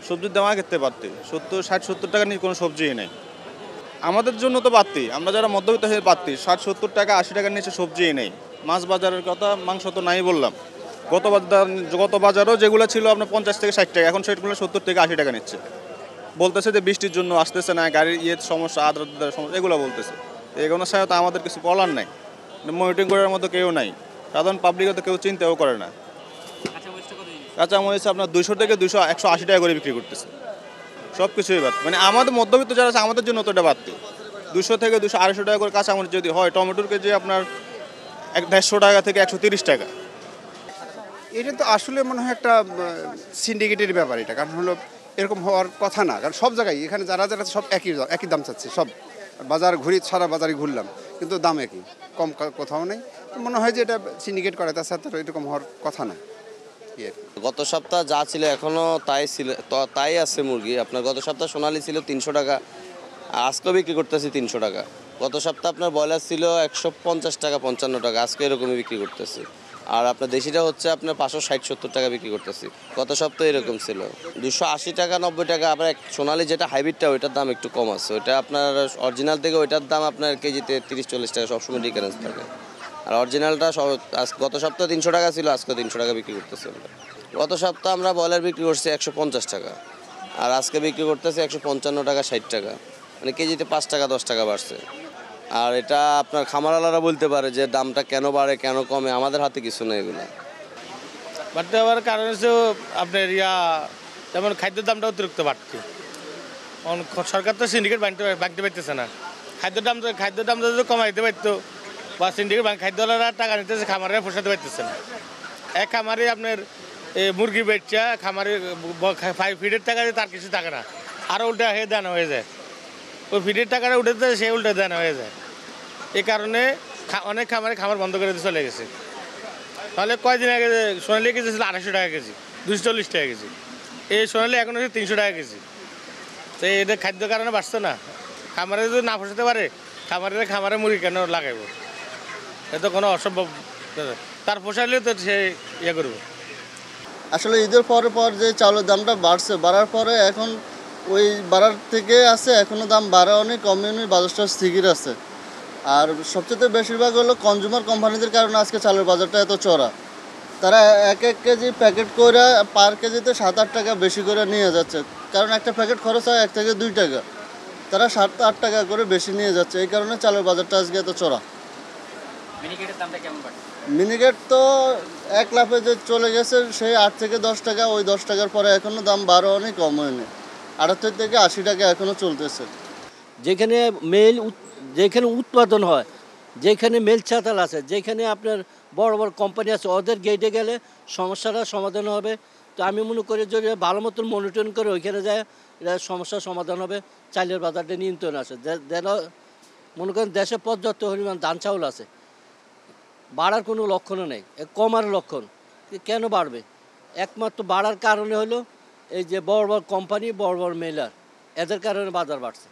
সবজির দাম আগের থেকে বাড়তি, 60-70 টাকা নিয়ে কোনো সবজিই নেই। আমাদের জন্য তো বাড়তি, আমরা যারা মধ্যবিত্ত হয়ে বাড়তি, 60-70 টাকা 80 টাকার নিচে সবজিই নেই। মাছ বাজারের কথা, মাংস তো নাই বললাম। গত বাজারও যেগুলো ছিল আপনার 50 থেকে 60 টাকা, এখন সেগুলো 70 থেকে 80 টাকা নিচ্ছে। বলতেছে যে বৃষ্টির জন্য আসতেছে না, গাড়ির সমস্যা, আদ্রতার সমস্যা, এগুলো বলতেছে। এগুলোর সাথে তো আমাদের কিছু বলার নাই, মনিটরিং করার মতো কেউ নাই, সাধারণ পাবলিকও তো কেউ চিন্তাও করে না। কাঁচামরিচ আপনার 200 থেকে 180 টাকা করে বিক্রি করতেছে, সব কিছুই বাদ। মানে আমাদের মধ্যবিত্ত যারা আছে আমাদের জন্য তো এটা বাড়তি। 200 থেকে 200-250 টাকা করে কাঁচামরিচ যদি হয়, টমেটোর কেজি আপনার 150 টাকা থেকে 130 টাকা। এটা তো আসলে মনে হয় একটা সিন্ডিকেটের ব্যাপার এটা, কারণ হলো এরকম হওয়ার কথা না, কারণ সব জায়গায় এখানে যারা যারা সব একই দাম চাচ্ছে, সব বাজার ঘুরি, সারা বাজারে ঘুরলাম কিন্তু দাম একই, কম কোথাও নেই। মনে হয় যে এটা সিন্ডিকেট করে, তার সাথে এরকম হওয়ার কথা না। গত সপ্তাহ যা ছিল এখনও তাই আছে মুরগি। আপনার গত সপ্তাহ সোনালি ছিল 300 টাকা, আর আজকেও বিক্রি করতেছি 300 টাকা। গত সপ্তাহ আপনার ব্রয়লার ছিল 150 টাকা 55 টাকা, আজকে এরকমই বিক্রি করতেছি। আর আপনার দেশিটা হচ্ছে আপনার 560-70 টাকা বিক্রি করতেছি। গত সপ্তাহে এরকম ছিল 280 টাকা 90 টাকা। আবার সোনালি যেটা হাইব্রিডটা, ওইটার দাম একটু কম আছে। ওইটা আপনার অরিজিনাল থেকে ওইটার দাম আপনার কেজিতে 30-40 টাকা সবসময় ডিফারেন্স থাকে। আর অরিজিনালটা গত সপ্তাহে 300 টাকা ছিল, আজকে 300 টাকা বিক্রি করতেছি আমরা। গত সপ্তাহে আমরা ব্রয়লার বিক্রি করছি 150 টাকা, আর আজকে বিক্রি করতেছি 155 টাকা 60 টাকা, মানে কেজিতে 5 টাকা 10 টাকা বাড়ছে। আর এটা আপনার খামারওয়ালারা বলতে পারে যে দামটা কেন বাড়ে কেন কমে, আমাদের হাতে কিছু নেই এগুলো। বাড়তে হওয়ার কারণ হচ্ছে আপনার যেমন খাদ্যের দামটা অতিরিক্ত বাড়ছে। সরকার তো সিন্ডিকেট ভাঙতে পারতেছে না। খাদ্যের দাম যদি কমাইতে পারতো, বা সিন্ডিকেট খাদ্যওয়ালারা টাকা নিতেছে, খামারে পোষাতে পারতেছে না। এক খামারে আপনার মুরগি বেচা খামারে ফিডের টাকা দিয়ে তার কিছু থাকে না, আরও উল্টা হয়ে দেনা হয়ে যায়। ওই ফিডের টাকাটা উঠে সে উল্টা দেনা হয়ে যায়। এই কারণে অনেক খামার বন্ধ করে চলে গেছে। তাহলে কয়দিন আগে সোনালি কেজি ছিল 250 টাকা কেজি, 240 টাকা কেজি। এই সোনালি এখন হচ্ছে 300 টাকা কেজি। তো এটা খাদ্য কারণে বাড়ছে না। খামারে যদি না পোষাতে পারে, খামারে মুরগি কেন লাগাইব? এটা কোনো অসম্ভব। তার পোষাইলে তো সে করবে। আসলে ঈদের পর যে চাউলের দামটা বাড়ার পরে এখন ওই বাড়ার থেকে আছে, এখনও দাম বাড়া অনেক কমেনি, বাজারটা স্থির আছে। আর সবচেয়ে বেশিরভাগ হলো কনজিউমার কোম্পানিদের কারণে আজকে চালের বাজারটা এত চড়া। তারা এক কেজি প্যাকেট করে পার কেজিতে 7-8 টাকা বেশি করে নিয়ে যাচ্ছে, কারণ একটা প্যাকেট খরচ হয় 1 থেকে 2 টাকা, তারা 7-8 টাকা করে বেশি নিয়ে যাচ্ছে। এই কারণে চালের বাজারটা আজকে এত চড়া। মিনিকেট তো 1 লাফে যে চলে গেছে, সেই 8 থেকে 10 টাকা, ওই 10 টাকার পরে এখনও দাম বাড়া অনেক কম হয়নি, 78 থেকে 80 টাকা এখনও চলতেছে। যেখানে উৎপাদন হয়, যেখানে মেল চাতাল আছে, যেখানে আপনার বড় বড় কোম্পানি আছে, ওদের গেটে গেলে সমস্যাটা সমাধান হবে। তো আমি মনে করি যদি ভালো মতন মনিটরিং করে ওইখানে যায়, এটা সমস্যার সমাধান হবে। চালের বাজারটা নিয়ন্ত্রণ আছে, মনে করেন দেশে পর্যাপ্ত পরিমাণ ধান চাউল আছে, বাড়ার কোনো লক্ষণও নেই, কমার লক্ষণ। কেন বাড়বে? একমাত্র বাড়ার কারণে হলো এই যে বড় বড় কোম্পানি, বড় বড় মেলার, এদের কারণে বাজার বাড়ছে।